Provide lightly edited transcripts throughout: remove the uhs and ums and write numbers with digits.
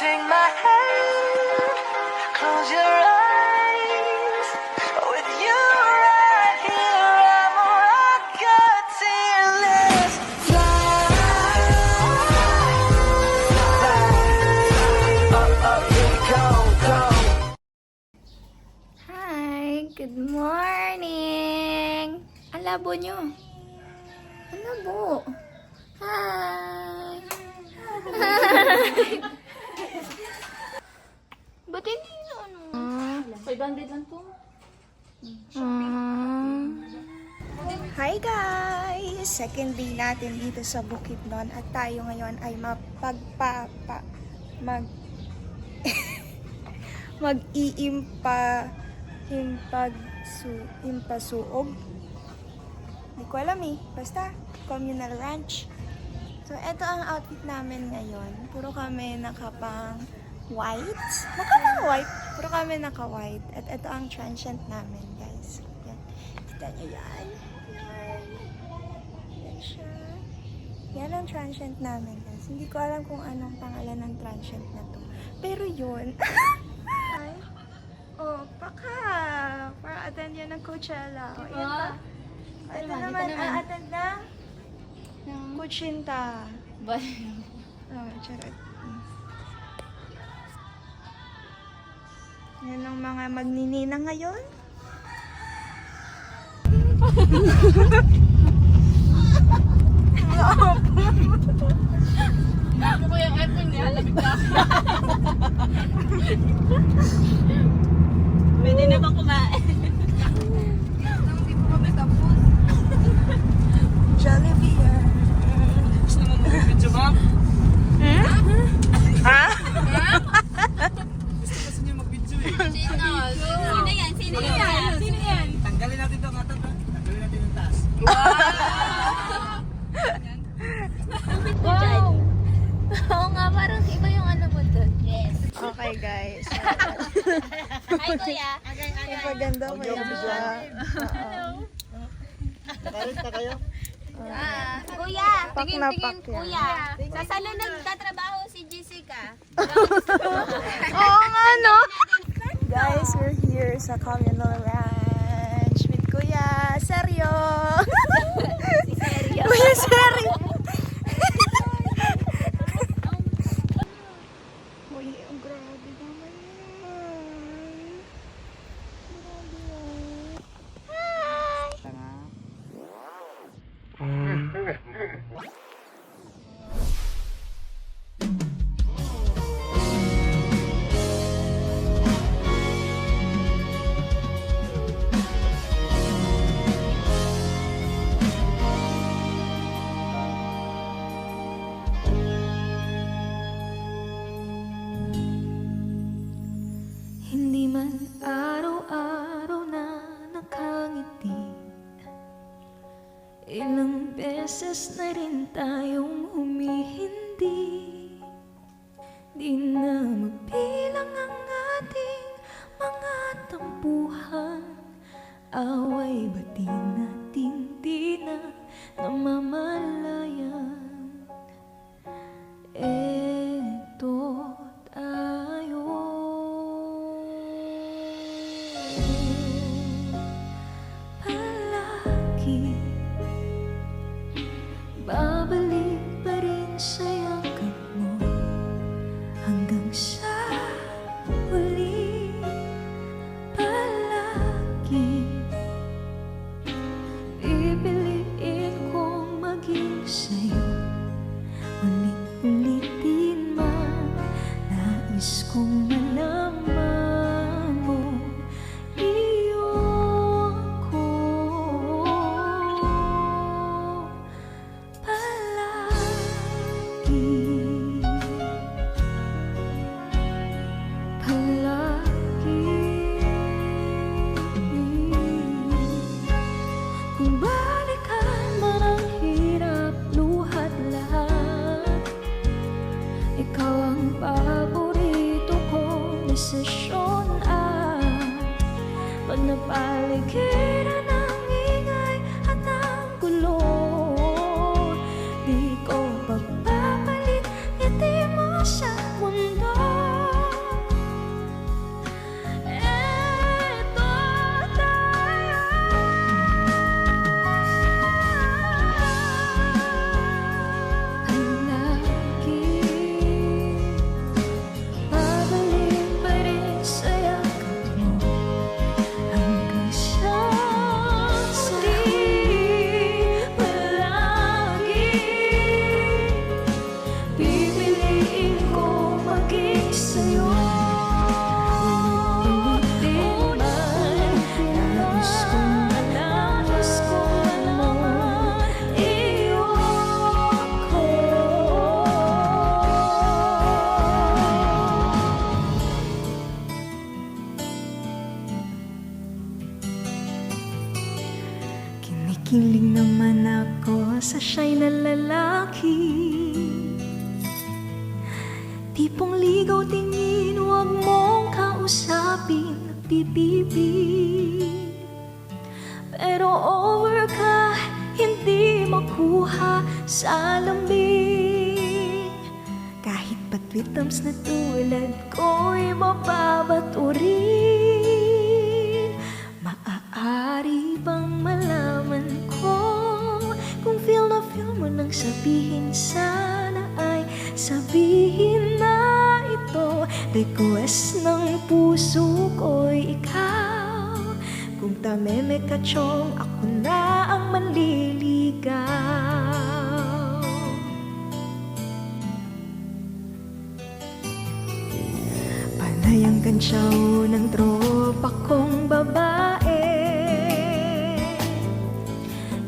take my hand, close your eyes. With you right here, I'm a rocket till let's fly. Up, here we go. Hi! Good morning! Ang labo nyo. Ang labo. Hi! Ba't hindi ano? 500 lang to. Hi guys! Second day natin dito sa Bukidnon at tayo ngayon ay mag-iimpasuog. Hindi ko alam eh. Basta, communal ranch. So, eto ang outfit namin ngayon. Puro kami nakapang white. Puro kami naka-white. At eto ang transient namin, guys. Yan. Kita nyo yan. Yan siya. Yan ang transient namin, guys. Hindi ko alam kung anong pangalan ng transient na to. Pero yun. Oh, paka! Para attend yan ng Coachella. O, yan pa. Ito naman, attend ng Kuchinta. Oh, charot. Yan ang mga magninina ngayon. Bago ko yung iPhone niya, labig na ako. Pwede na bang kumain? Hindi po kami tapos. Jollibee. Gusto mo mag-video, ma'am? Ha? Gusto kasi niyo mag-video eh. Sino yan? Sino yan? Tanggalin natin ito, nga tanggalin natin yung taas. Wow! Oo nga, parang iba yung ano mo doon. Yes. Okay, guys. Hi, kuya. Ipaganda ko yan siya. Nakarit na kayo? Kuya, Pak na pak yan. kuya. Sa salon nagtatrabaho si Jessica. Oo nga, no? Guys, we're here sa communal ranch with Kuya Seryo. Si Seryo. Kuya Seryo. Uy, ang grabe naman yan. Grabe yan. Hindi man araw-araw na nakangiti, ilang beses na rin tayong humihindi. Di na mabilang ang ating mga tampuhan, away bati natin di na namamalayan. Eto tayo, palagi babalik pa rin sa yakap mo hanggang sa huli. Palagi pipiliin kong maging sa'yo, ulit-ulitin man. Nais kong malaman mo iyo ako. Palagi, palagi. Kung balikan man ang hirap, luhat lahat, ikaw ang paborito ko. Hiling naman ako sa siya'y na lalaki. Tipong ligaw tingin, huwag mong kausapin, bibibig. Pero over ka, hindi makuha sa lambing. Kahit patwitams na tulad ko'y mapapaturin. Maaari bang malaman ko kung feel na feel mo nang sabihin, sana ay sabihin na ito. Request ng puso ko'y ikaw. Kung tameme ka chong, ako na ang manliligaw. Panay ang kantsaw ng tropa kong babae.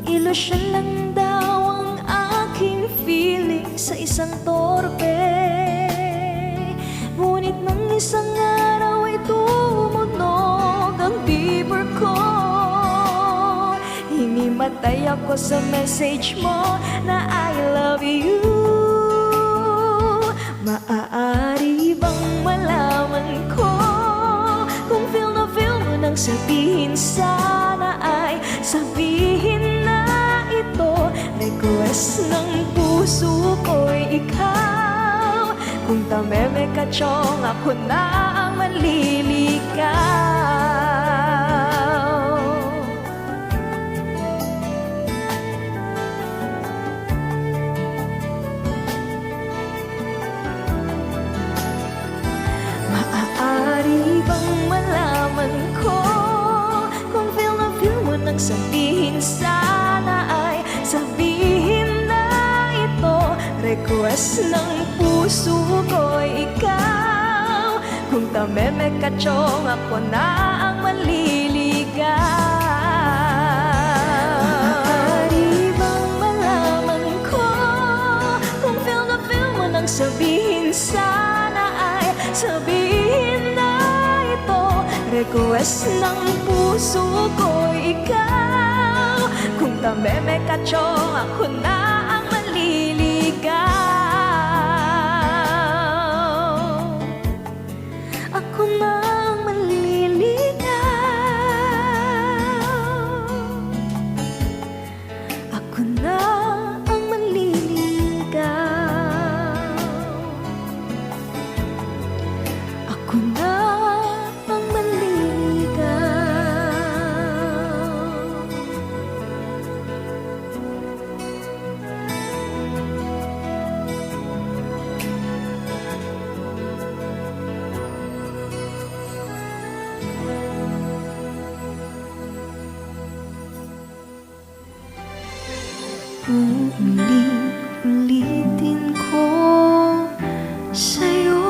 Ilusyon lang daw ang aking feeling sa isang torpe. Ngunit nung isang araw ay tumunog ang bibir ko. Hinimatay ako sa message mo na I love you. Maaari bang malaman ko kung feel na feel mo nang sabihin, sana ay sabihin na ito. Request ng puso ko'y ikaw. Kung tameme ka chong, ako na ang manliligaw. Maaari bang malaman ko kung feel na feel mo nang sabihin, sana ay sabihin na ito. Request ng puso ko'y ikaw. Kung tameme ka chong, ako na ang manliligaw. Maaari bang malaman ko kung feel na feel mo nang sabihin, sana ay sabihin na ito. Request ng puso ko'y ikaw. Kung tameme ka chong, ako na ang manliligaw. Ako na ang manliligaw. Ako na ang manliligaw. Ako na ang manliligaw. Ulit-ulitin ko sa'yo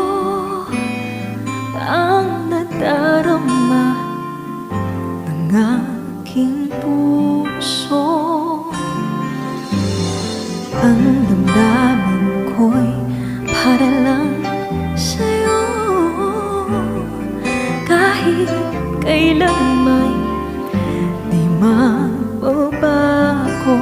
ang nadarama ng aking puso. Ang damdamin ko'y para lang sa'yo. Kahit kailan may di mababago.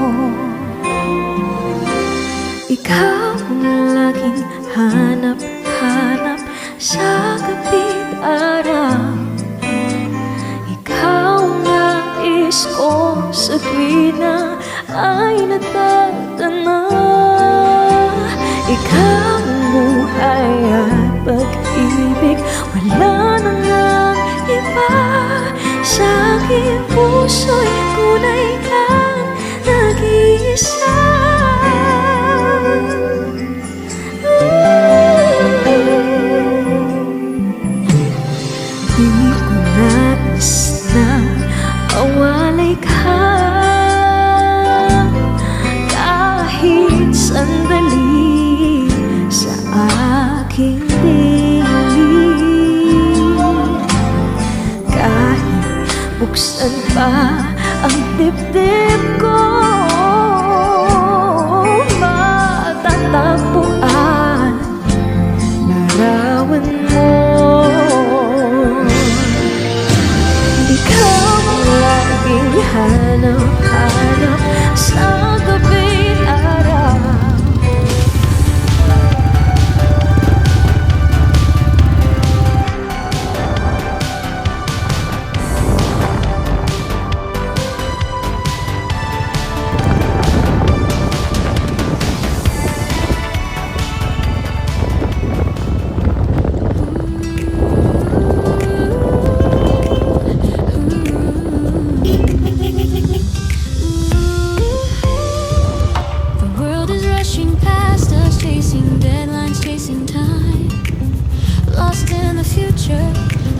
Ikaw ang laging hanap-hanap sa gabi't araw. Ikaw ang nais ko sa tuwina ay natatana. Ikaw ang buhay at pag-ibig, wala na ngang iba. Sa aking puso'y tunay kang nag-iisa. Di ko nais na mawalay ka kahit sandali sa aking dilim. Kahit buksan pa ang dibdib ko, matatagpuan larawan mo. Ikaw ang laging hanap-hanap future,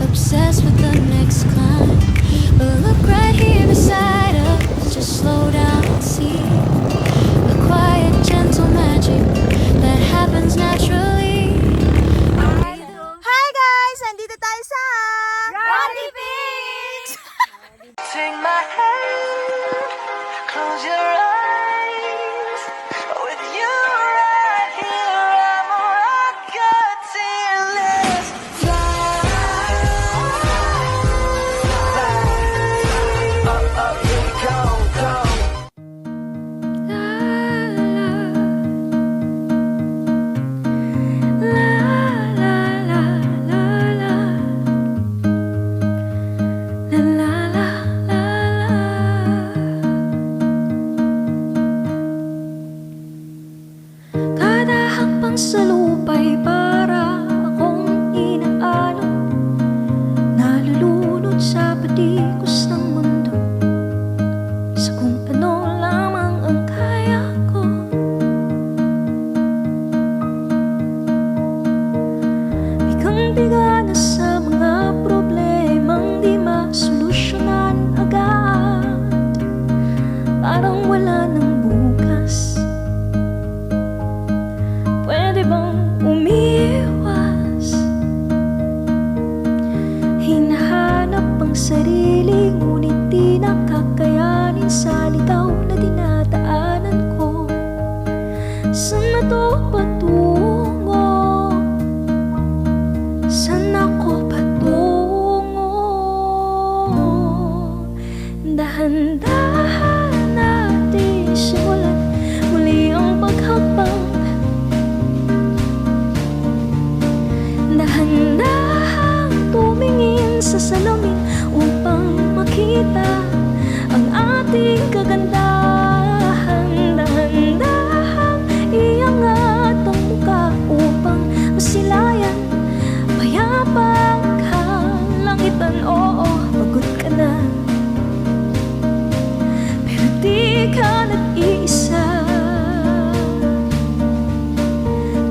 obsessed with the next climb. But look right here beside us, just slow down and see the quiet, gentle magic that happens naturally. Hi guys! Nandito tayo sa Roddy Pix! Take my hand, close your eyes. With you right here, I'm a rocket till let's fly. Up, up, here we go, go. Kada hakbang sa lupa'y para akong inaalon, nalulunod sa patikos ng mundo, sa kung ano lamang ang kaya ko. Bigang-biga na sa mga problemang di masolusyonan agad, parang wala nang bukas. Pwede bang umiwas? Hinahanap ang sarili, ngunit di nakakayanin sa ligaw na dinadaanan ko. Saan na to patungo? Saan ako patungo? Dahan-dahan natin simulan muli ang paghakbang. Dahan-dahang tumingin sa salamin upang makita ang ating kagandahan. Dahan-dahang iangat ang muka upang masilayan mayabang kalangitan. Oo, pagod ka na, pero di ka nag-iisa.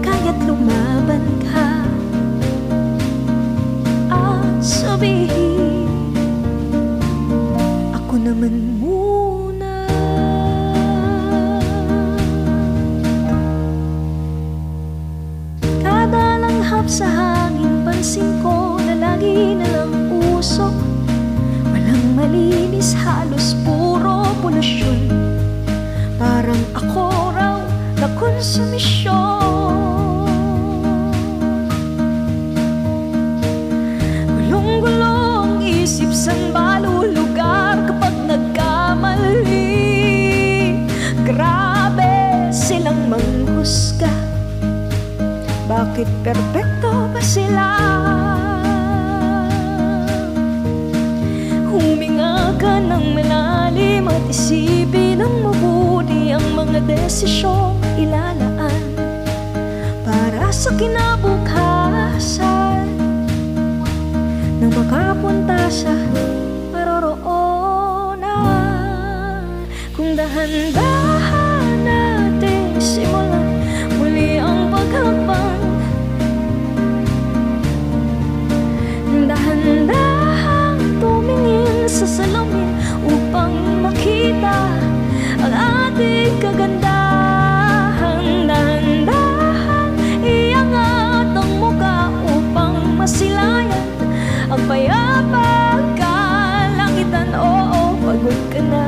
Kaya't lumaban ka, sabihin, ako naman muna. Kada langhap sa hangin, pansin ko na lagi na lang usok. Walang malinis, halos puro polusyon. Parang ako raw na konsumisyon. Gulong-gulong isip, saan ba lulugar kapag nagkamali? Grabe silang manghusga, bakit perpekto ba sila? Huminga ka ng malalim at isipin ng mabuti ang mga desisyong ilalaan para sa kinabukasan, nang makapunta sa paroroonan. Kung dahan-dahan natin simulan muli ang paghakbang, dahan-dahang tumingin sa salamin upang makita ang ating kagandahan. Dahan-dahang iangat ang muka upang masilayan ang payapang kalangitan. Oo, pagod ka na,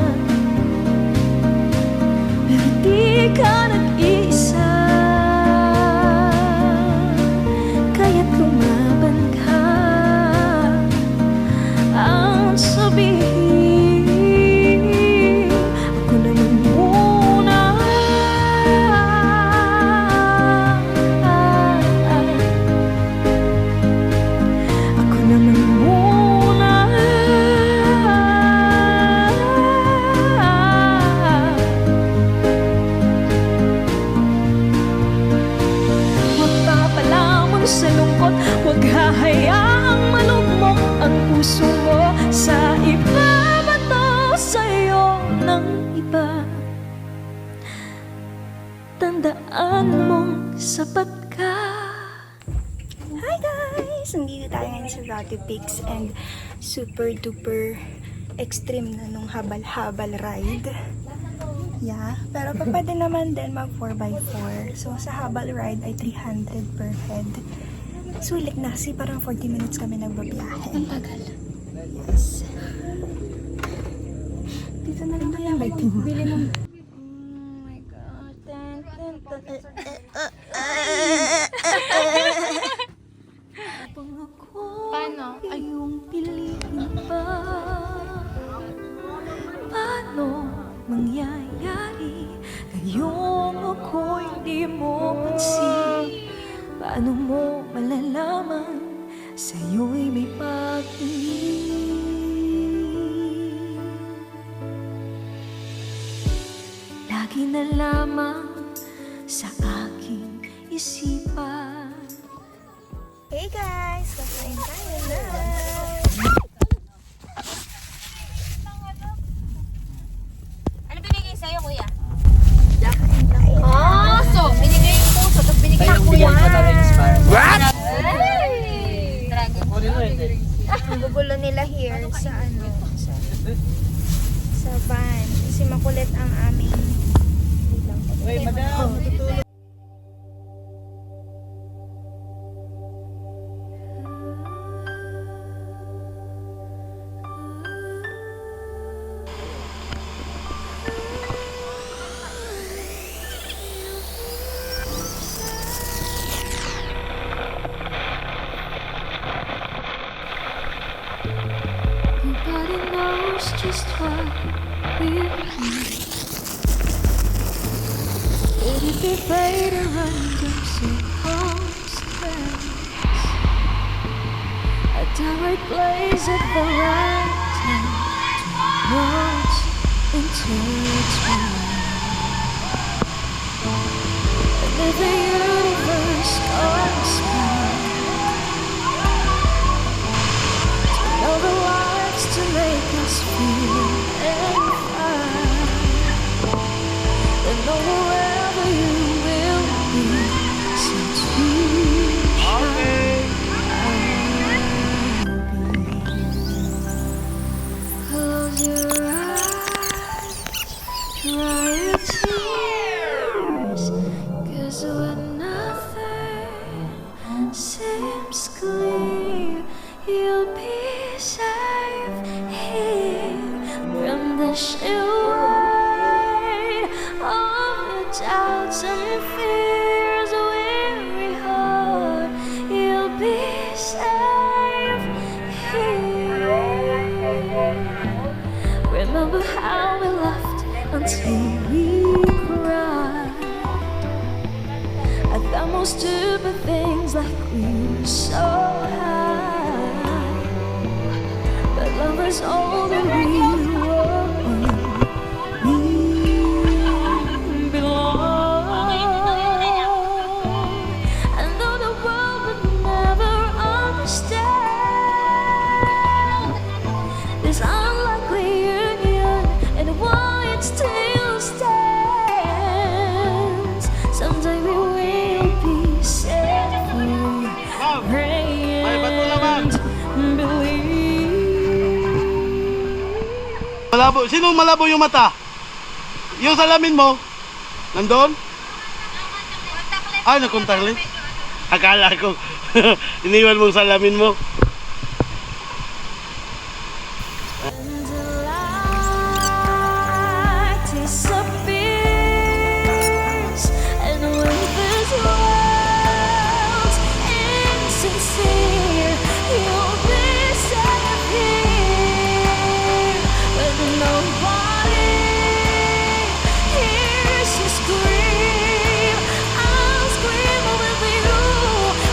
pero di ka nag-iisa. Kaya't lumaban ka, ang sabihin, ako naman muna. Ako naman muna. Magpapalamon sa lungkot, huwag hahayaang malugmok ang puso mo sa iba. Bato sa'yo ng iba, tandaan mong sapat ka. Hi guys! guys! Nandito tayo ngayon sa Rocky Peaks and super duper extreme na nung habal-habal ride. Yeah, pero pwede naman din mag 4x4. So sa habal ride ay 300 per head. Sulit na kasi parang 40 minutes kami nagbabiyahe. Ang tagal. Yes. Dito na lang kaya lighting mo. Oh my God. Paano? Ayong piliin pa. Paano mangyayari ngayong ako'y di mo pansin? Paano mo malalaman sa'yo'y may pag-ibig? Lagi na lamang sa aking isipan. Hey guys! Kakain tayo na! Ano binigay sa'yo, kuya? Kakain tayo na! Puso! Binigay yung puso, tapos binigay yung kuya. What? Hey! Dragon. Ang gugulo nila here sa sa van. Kasi makulit ang aming Nobody knows just what we're doing. Would it be fair to run from circumstance? A direct place at the right time to watch intertwine. And if the universe conspires all the lights to make us feel and find, and know wherever you will be, so to shine, close your eyes, dry your tears, 'cause when nothing seems clear, you'll be safe here from the shade of your doubts and fears. Weary heart, you'll be safe here. Remember how we laughed until we cried at the most stupid things, like we were so high. But love is all that we belong. And though the world would never understand this unlikely union and why it still stands, someday we will be set free. Pray and believe. Malabo. Sino malabo yung mata? Yung salamin mo? Nandun? Ay, nakontak lens. Akala ko. Iniwan mong salamin mo. And the light disappears, and when this world's insincere, you'll be safe here. When nobody hears you scream, I'll scream with you.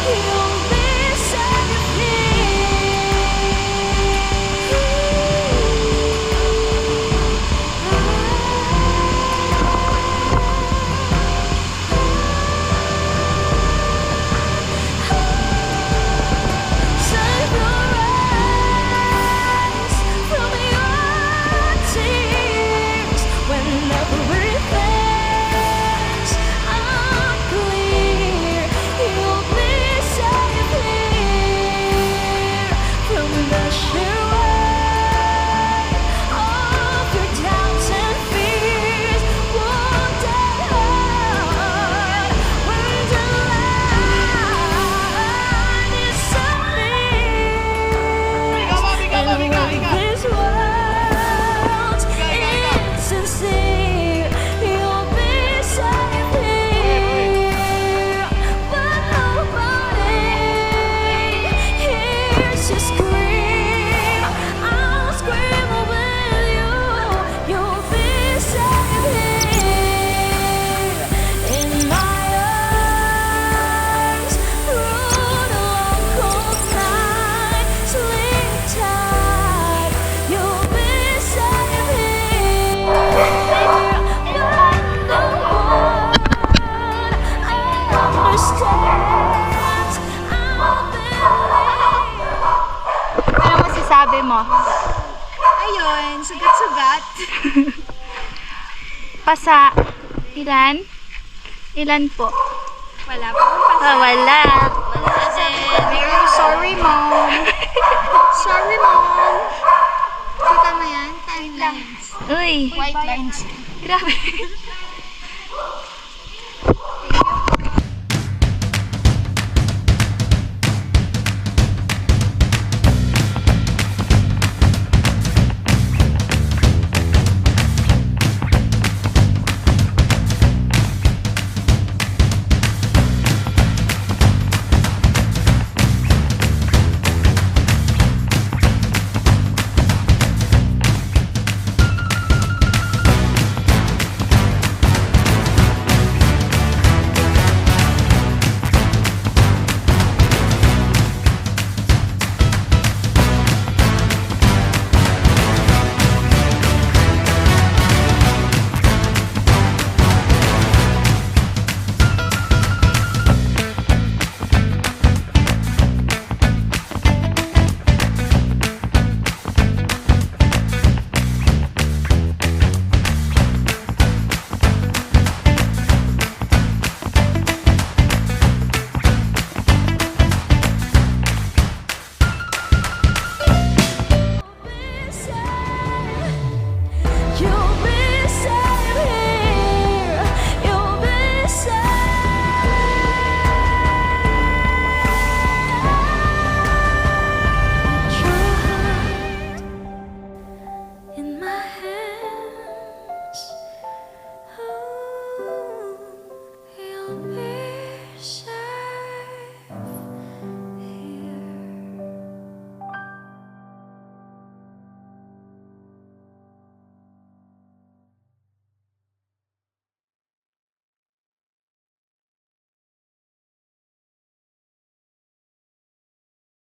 You'll be safe here. sabi mo? Ayun, sugat-sugat. Pasa. Ilan? Ilan po? Wala pa akong pasa. Wala. Wala din. Sorry, Mom. Sorry, Mom. Kita mo yan? Timelines. Uy. White lines. Grabe.